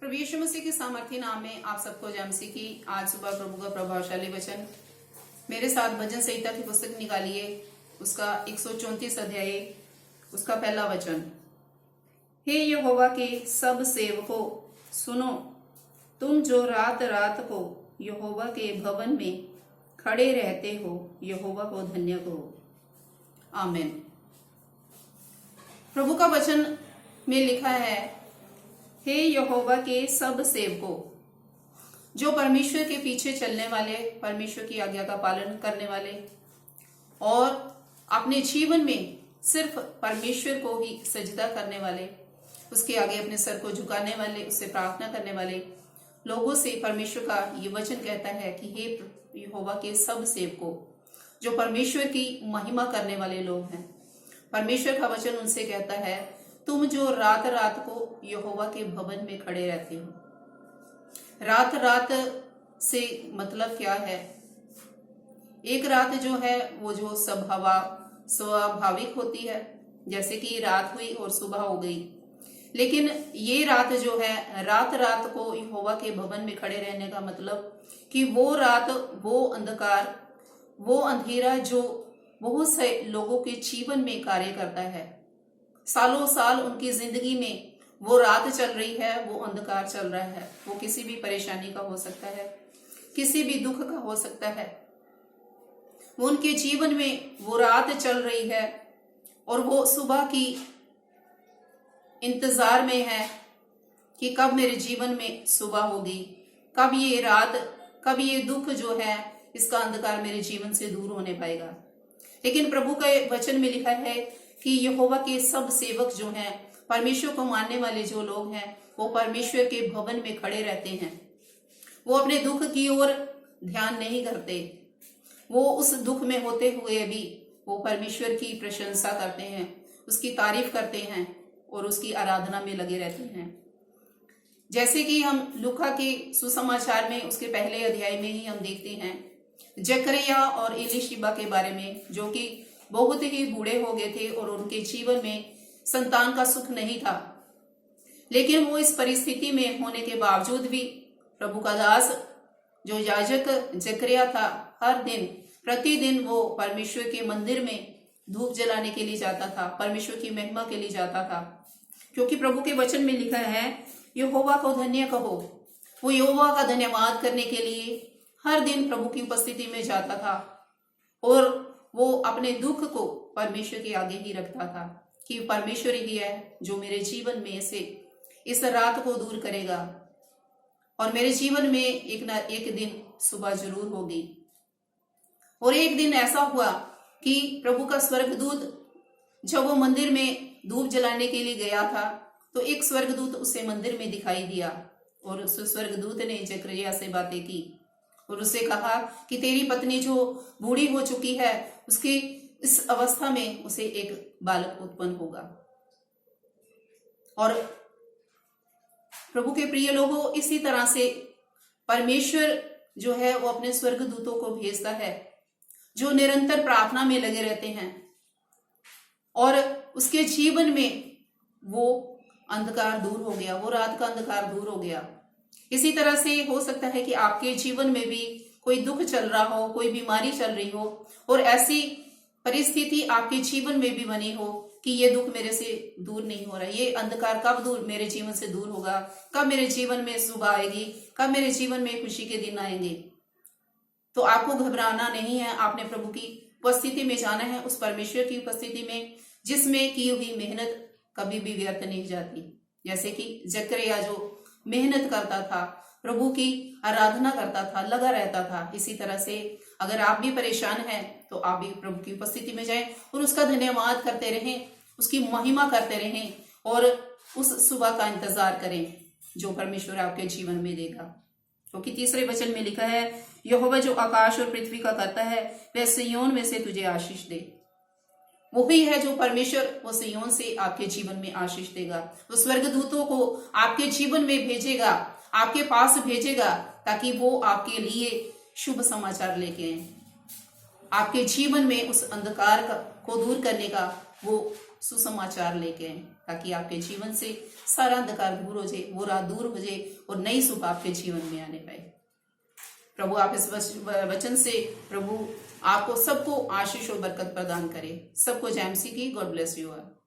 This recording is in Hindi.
प्रभु यीशु मसीह के सामर्थ्य नाम में आप सबको जय मसीह की। आज सुबह प्रभु का प्रभावशाली वचन मेरे साथ भजन संहिता की पुस्तक निकालिए, उसका 134 अध्याय, उसका पहला वचन। हे यहोवा के सब सेवकों सुनो, तुम जो रात रात को यहोवा के भवन में खड़े रहते हो, यहोवा को धन्य कहो। आमीन। प्रभु का वचन में लिखा है, हे यहोवा के सब सेवकों, जो परमेश्वर के पीछे चलने वाले, परमेश्वर की आज्ञा का पालन करने वाले और अपने जीवन में सिर्फ परमेश्वर को ही सजदा करने वाले, उसके आगे अपने सर को झुकाने वाले, उससे प्रार्थना करने वाले लोगों से परमेश्वर का ये वचन कहता है कि हे यहोवा के सब सेवकों, जो परमेश्वर की महिमा करने वाले लोग हैं। परमेश्वर का वचन उनसे कहता है, तुम जो रात रात को यहोवा के भवन में खड़े रहते हो। रात रात से मतलब क्या है? एक रात जो है वो जो स्वाभाविक होती है, जैसे कि रात हुई और सुबह हो गई। लेकिन ये रात जो है, रात रात को यहोवा के भवन में खड़े रहने का मतलब कि वो रात, वो अंधकार, वो अंधेरा जो बहुत से लोगों के जीवन में कार्य करता है। सालों साल उनकी जिंदगी में वो रात चल रही है, वो अंधकार चल रहा है। वो किसी भी परेशानी का हो सकता है, किसी भी दुख का हो सकता है। वो उनके जीवन में वो रात चल रही है और वो सुबह की इंतजार में है कि कब मेरे जीवन में सुबह होगी, कब ये रात, कब ये दुख जो है, इसका अंधकार मेरे जीवन से दूर होने पाएगा। लेकिन प्रभु का वचन में लिखा है कि यहोवा के सब सेवक जो हैं, परमेश्वर को मानने वाले जो लोग हैं, वो परमेश्वर के भवन में खड़े रहते हैं। वो अपने दुख की ओर ध्यान नहीं करते। वो उस दुख में होते हुए भी वो परमेश्वर की प्रशंसा करते हैं, उसकी तारीफ करते हैं और उसकी आराधना में लगे रहते हैं। जैसे कि हम लूका के सुसमाचार में उसके पहले अध्याय में ही हम देखते हैं जकरिया और एलीशिबा के बारे में, जो कि बहुत ही बूढ़े हो गए थे और उनके जीवन में संतान का सुख नहीं था। लेकिन वो इस परिस्थिति में होने के बावजूद भी प्रभु का दास जो याजक जकरिया था, हर दिन प्रतिदिन वो परमेश्वर के मंदिर में धूप जलाने के लिए जाता था, परमेश्वर की महिमा के लिए जाता था। क्योंकि प्रभु के वचन में लिखा है, यहोवा को धन्य कहो। वो यहोवा का धन्यवाद करने के लिए हर दिन प्रभु की उपस्थिति में जाता था और वो अपने दुख को परमेश्वर के आगे ही रखता था कि परमेश्वर ही है जो मेरे जीवन में से इस रात को दूर करेगा और मेरे जीवन में एक ना एक दिन सुबह जरूर होगी। और एक दिन ऐसा हुआ कि प्रभु का स्वर्गदूत जब वो मंदिर में धूप जलाने के लिए गया था, तो एक स्वर्गदूत उसे मंदिर में दिखाई दिया और उस स्वर्गदूत ने जकरिया से बातें की और उससे कहा कि तेरी पत्नी जो बूढ़ी हो चुकी है, उसकी इस अवस्था में उसे एक बालक उत्पन्न होगा। और प्रभु के प्रिय लोगों, इसी तरह से परमेश्वर जो है वो अपने स्वर्गदूतों को भेजता है जो निरंतर प्रार्थना में लगे रहते हैं और उसके जीवन में वो अंधकार दूर हो गया, वो रात का अंधकार दूर हो गया। इसी तरह से हो सकता है कि आपके जीवन में भी कोई दुख चल रहा हो, कोई बीमारी चल रही हो और ऐसी परिस्थिति आपके जीवन में भी बनी हो कि ये दुख मेरे से दूर नहीं हो रहा, ये अंधकार कब दूर मेरे जीवन से दूर होगा, कब मेरे जीवन में सुबह आएगी, कब मेरे जीवन में खुशी के दिन आएंगे। तो आपको घबराना नहीं है, आपने प्रभु की उपस्थिति में जाना है, उस परमेश्वर की उपस्थिति में जिसमें की हुई मेहनत कभी भी व्यर्थ नहीं जाती। जैसे कि जकरिया जो मेहनत करता था, प्रभु की आराधना करता था, लगा रहता था, इसी तरह से अगर आप भी परेशान हैं तो आप भी प्रभु की उपस्थिति में जाएं और उसका धन्यवाद करते रहें, उसकी महिमा करते रहें और उस सुबह का इंतजार करें जो परमेश्वर आपके जीवन में देगा। क्योंकि तीसरे वचन में लिखा है, यहोवा जो आकाश और पृथ्वी का करता है, वह सिय्योन में से तुझे आशीष दे। वही है जो परमेश्वर वो सिय्योन से आपके जीवन में आशीष देगा। वो स्वर्गदूतों को आपके जीवन में भेजेगा, आपके पास भेजेगा, ताकि वो आपके लिए शुभ समाचार लेके आए। आपके जीवन में उस अंधकार को दूर करने का वो सुसमाचार लेके आए, ताकि आपके जीवन से सारा अंधकार दूर हो जाए, वो रात दूर हो जाए और नई सुबह आपके जीवन में आने पाए। प्रभु आप इस वचन से प्रभु आपको सबको आशीष और बरकत प्रदान करे। सबको जय मसीह की। God bless you all.